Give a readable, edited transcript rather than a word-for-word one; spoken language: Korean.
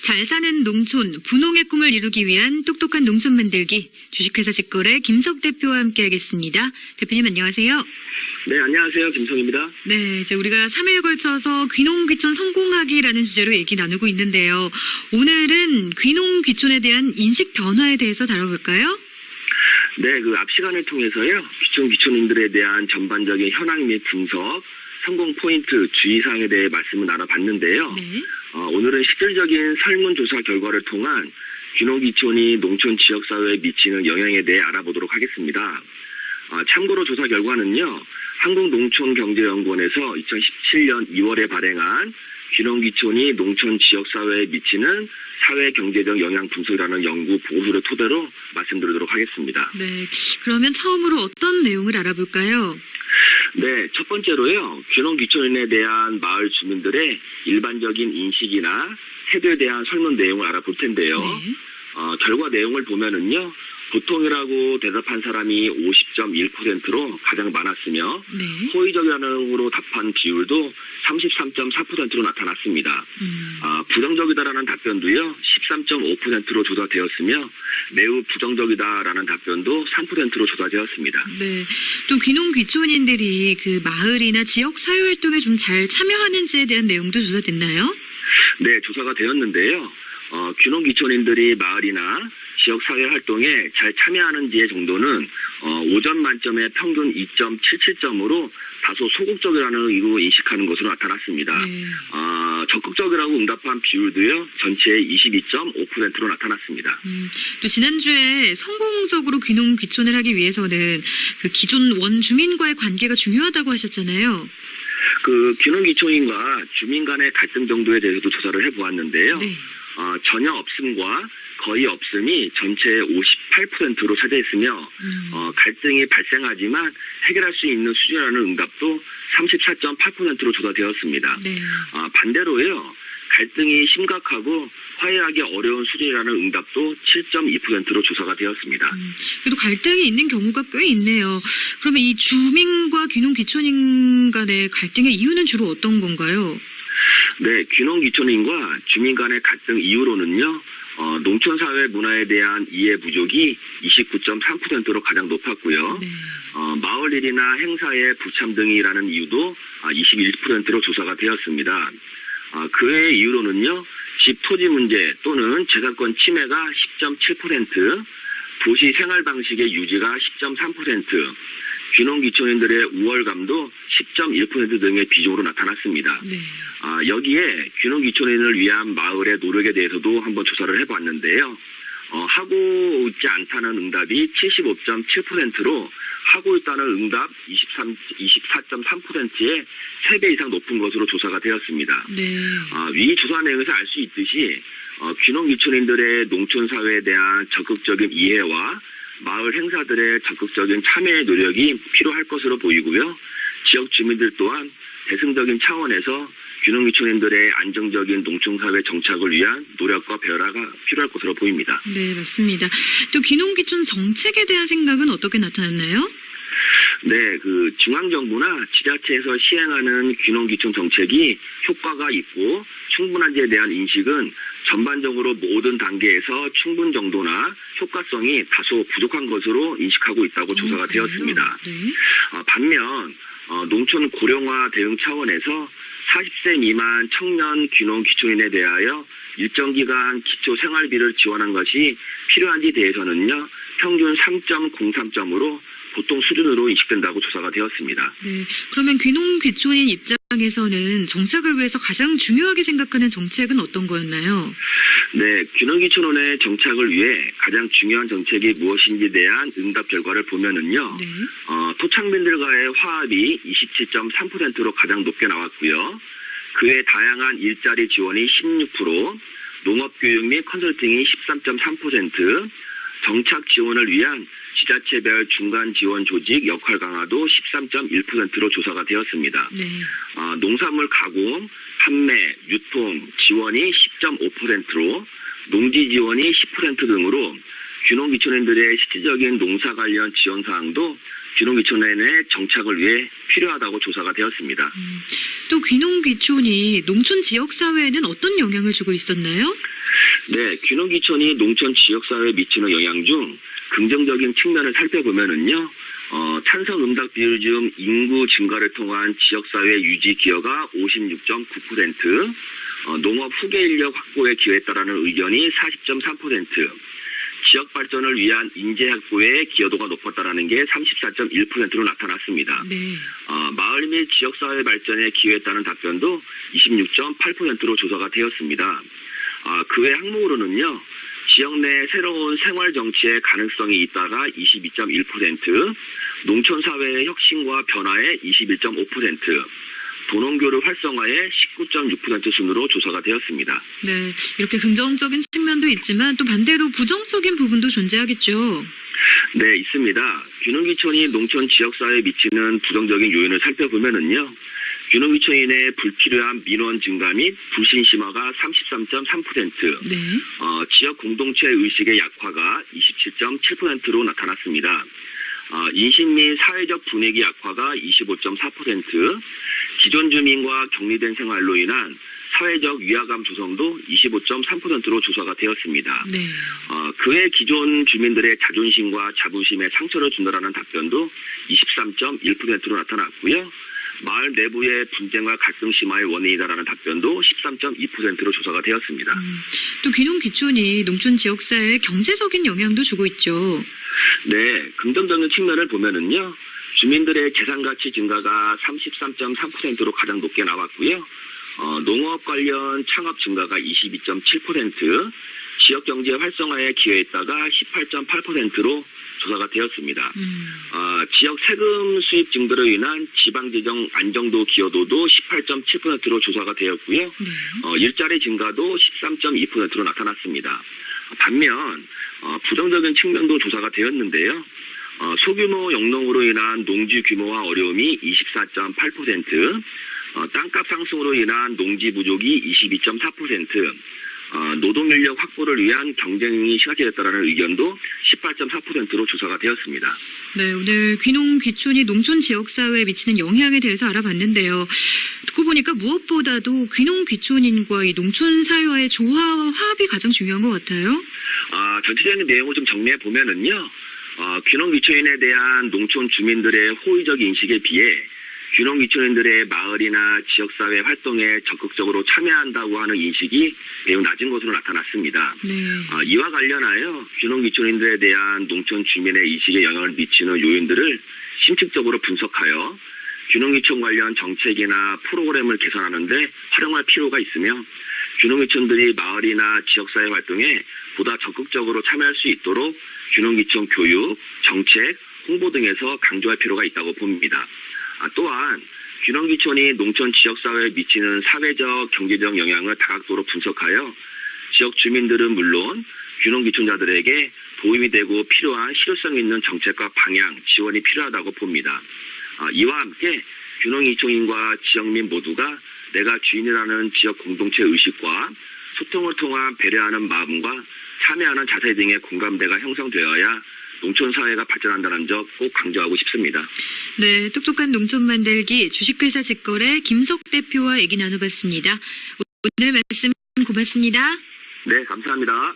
잘 사는 농촌, 분홍의 꿈을 이루기 위한 똑똑한 농촌 만들기, 주식회사 직거래 김석 대표와 함께하겠습니다. 대표님 안녕하세요. 네, 안녕하세요. 김성입니다. 네, 이제 우리가 3일에 걸쳐서 귀농귀촌 성공하기라는 주제로 얘기 나누고 있는데요. 오늘은 귀농귀촌에 대한 인식 변화에 대해서 다뤄볼까요? 네, 앞 시간을 통해서요. 귀촌인들에 대한 전반적인 현황 및 분석, 성공 포인트, 주의사항에 대해 말씀을 나눠봤는데요. 네. 오늘은 실질적인 설문조사 결과를 통한 귀농귀촌이 농촌 지역사회에 미치는 영향에 대해 알아보도록 하겠습니다. 참고로 조사 결과는요. 한국농촌경제연구원에서 2017년 2월에 발행한 귀농귀촌이 농촌 지역사회에 미치는 사회경제적 영향 분석이라는 연구 보고서를 토대로 말씀드리도록 하겠습니다. 네, 그러면 처음으로 어떤 내용을 알아볼까요? 네, 첫 번째로요. 귀농귀촌인에 대한 마을 주민들의 일반적인 인식이나 태도에 대한 설문 내용을 알아볼 텐데요. 네. 결과 내용을 보면은요. 보통이라고 대답한 사람이 50.1%로 가장 많았으며 네. 호의적이라고 답한 비율도 33.4%로 나타났습니다. 부정적이다라는 답변도요 13.5%로 조사되었으며 매우 부정적이다라는 답변도 3%로 조사되었습니다. 네, 또 귀농귀촌인들이 그 마을이나 지역 사회활동에 좀 잘 참여하는지에 대한 내용도 조사됐나요? 네, 조사가 되었는데요. 귀농귀촌인들이 마을이나 지역 사회 활동에 잘 참여하는지의 정도는 5점 만점에 평균 2.77점으로 다소 소극적이라는 이로 인식하는 것으로 나타났습니다. 네. 적극적이라고 응답한 비율도요 전체의 22.5%로 나타났습니다. 또 지난주에 성공적으로 귀농귀촌을 하기 위해서는 그 기존 원주민과의 관계가 중요하다고 하셨잖아요. 귀농귀촌인과 주민 간의 갈등 정도에 대해서도 조사를 해보았는데요. 네. 전혀 없음과 거의 없음이 전체의 58%로 차지했으며 갈등이 발생하지만 해결할 수 있는 수준이라는 응답도 34.8%로 조사되었습니다. 네. 반대로요. 갈등이 심각하고 화해하기 어려운 수준이라는 응답도 7.2%로 조사가 되었습니다. 그래도 갈등이 있는 경우가 꽤 있네요. 그러면 이 주민과 귀농귀촌인 간의 갈등의 이유는 주로 어떤 건가요? 네, 귀농귀촌인과 주민 간의 갈등 이유로는요. 농촌사회 문화에 대한 이해 부족이 29.3%로 가장 높았고요. 네. 마을 일이나 행사의 부참 등이라는 이유도 21%로 조사가 되었습니다. 그 외의 이유로는요. 집 토지 문제 또는 재산권 침해가 10.7%, 도시 생활 방식의 유지가 10.3%, 귀농귀촌인들의 우월감도 10.1% 등의 비중으로 나타났습니다. 네. 여기에 귀농귀촌인을 위한 마을의 노력에 대해서도 한번 조사를 해봤는데요. 하고 있지 않다는 응답이 75.7%로 하고 있다는 응답 24.3%의 3배 이상 높은 것으로 조사가 되었습니다. 네. 위 조사 내용에서 알 수 있듯이 귀농귀촌인들의 농촌사회에 대한 적극적인 이해와 마을 행사들의 적극적인 참여의 노력이 필요할 것으로 보이고요. 지역 주민들 또한 대승적인 차원에서 귀농귀촌인들의 안정적인 농촌사회 정착을 위한 노력과 배려가 필요할 것으로 보입니다. 네, 맞습니다. 또 귀농귀촌 정책에 대한 생각은 어떻게 나타났나요? 네, 중앙정부나 지자체에서 시행하는 귀농귀촌 정책이 효과가 있고 충분한지에 대한 인식은 전반적으로 모든 단계에서 충분 정도나 효과성이 다소 부족한 것으로 인식하고 있다고 조사가 그래요? 되었습니다. 네. 반면 농촌 고령화 대응 차원에서 40세 미만 청년 귀농귀촌인에 대하여 일정 기간 기초 생활비를 지원한 것이 필요한지 대해서는요. 평균 3.03점으로 보통 수준으로 인식된다고 조사가 되었습니다. 네. 그러면 귀농귀촌인 입장에서는 정착을 위해서 가장 중요하게 생각하는 정책은 어떤 거였나요? 네, 귀농귀촌원의 정착을 위해 가장 중요한 정책이 무엇인지에 대한 응답 결과를 보면은요. 네. 토착민들과의 화합이 27.3%로 가장 높게 나왔고요. 그외 다양한 일자리 지원이 16%, 농업교육 및 컨설팅이 13.3%, 정착 지원을 위한 지자체별 중간 지원 조직 역할 강화도 13.1%로 조사가 되었습니다. 네. 농산물 가공, 판매, 유통 지원이 10.5%로 농지 지원이 10% 등으로 귀농귀촌인들의 실질적인 농사 관련 지원 사항도 귀농귀촌인의 정착을 위해 필요하다고 조사가 되었습니다. 또 귀농귀촌이 농촌 지역사회에는 어떤 영향을 주고 있었나요? 네, 귀농귀촌이 농촌 지역사회에 미치는 영향 중 긍정적인 측면을 살펴보면은요, 찬성 응답 비율 중 인구 증가를 통한 지역사회 유지 기여가 56.9%, 농업 후계 인력 확보에 기여했다라는 의견이 40.3%, 지역 발전을 위한 인재 확보에 기여도가 높았다라는 게 34.1%로 나타났습니다. 네. 마을 및 지역사회 발전에 기여했다는 답변도 26.8%로 조사가 되었습니다. 그 외 항목으로는요, 지역 내 새로운 생활 정치의 가능성이 있다가 22.1%, 농촌 사회의 혁신과 변화에 21.5%, 도농교류 활성화에 19.6% 순으로 조사가 되었습니다. 네. 이렇게 긍정적인 측면도 있지만 또 반대로 부정적인 부분도 존재하겠죠. 네, 있습니다. 귀농귀촌이 농촌 지역사회에 미치는 부정적인 요인을 살펴보면은요, 귀농귀촌인의 불필요한 민원 증가 및 불신 심화가 33.3%, 네. 지역 공동체 의식의 약화가 27.7%로 나타났습니다. 인식 및 사회적 분위기 약화가 25.4%, 기존 주민과 격리된 생활로 인한 사회적 위화감 조성도 25.3%로 조사가 되었습니다. 네. 그 외 기존 주민들의 자존심과 자부심에 상처를 준다라는 답변도 23.1%로 나타났고요. 마을 내부의 분쟁과 갈등 심화의 원인이다라는 답변도 13.2%로 조사가 되었습니다. 또 귀농귀촌이 농촌 지역사회에 경제적인 영향도 주고 있죠. 네, 긍정적인 측면을 보면은요, 주민들의 재산가치 증가가 33.3%로 가장 높게 나왔고요. 농업 관련 창업 증가가 22.7%, 지역 경제 활성화에 기여했다가 18.8%로 조사가 되었습니다. 지역 세금 수입 증대로 인한 지방재정 안정도 기여도도 18.7%로 조사가 되었고요. 네. 일자리 증가도 13.2%로 나타났습니다. 반면 부정적인 측면도 조사가 되었는데요. 소규모 영농으로 인한 농지 규모화 어려움이 24.8%, 땅값 상승으로 인한 농지 부족이 22.4%, 노동인력 확보를 위한 경쟁이 심화되었다는 의견도 18.4%로 조사가 되었습니다. 네, 오늘 귀농귀촌이 농촌 지역사회에 미치는 영향에 대해서 알아봤는데요. 듣고 보니까 무엇보다도 귀농귀촌인과 이 농촌 사회와의 조화와 화합이 가장 중요한 것 같아요. 전체적인 내용을 좀 정리해 보면은요, 귀농귀촌인에 대한 농촌 주민들의 호의적 인식에 비해 귀농귀촌인들의 마을이나 지역사회 활동에 적극적으로 참여한다고 하는 인식이 매우 낮은 것으로 나타났습니다. 네. 이와 관련하여 귀농귀촌인들에 대한 농촌 주민의 인식에 영향을 미치는 요인들을 심층적으로 분석하여 귀농귀촌 관련 정책이나 프로그램을 개선하는 데 활용할 필요가 있으며, 귀농귀촌들이 마을이나 지역사회 활동에 보다 적극적으로 참여할 수 있도록 귀농귀촌 교육, 정책, 홍보 등에서 강조할 필요가 있다고 봅니다. 또한 귀농귀촌이 농촌 지역사회에 미치는 사회적, 경제적 영향을 다각도로 분석하여 지역 주민들은 물론 귀농귀촌자들에게 도움이 되고 필요한 실효성 있는 정책과 방향, 지원이 필요하다고 봅니다. 이와 함께 귀농귀촌인과 지역민 모두가 내가 주인이라는 지역 공동체 의식과 소통을 통한 배려하는 마음과 참여하는 자세 등의 공감대가 형성되어야 농촌 사회가 발전한다는 점 꼭 강조하고 싶습니다. 네, 똑똑한 농촌 만들기 주식회사 직거래 김석 대표와 얘기 나눠봤습니다. 오늘 말씀 고맙습니다. 네, 감사합니다.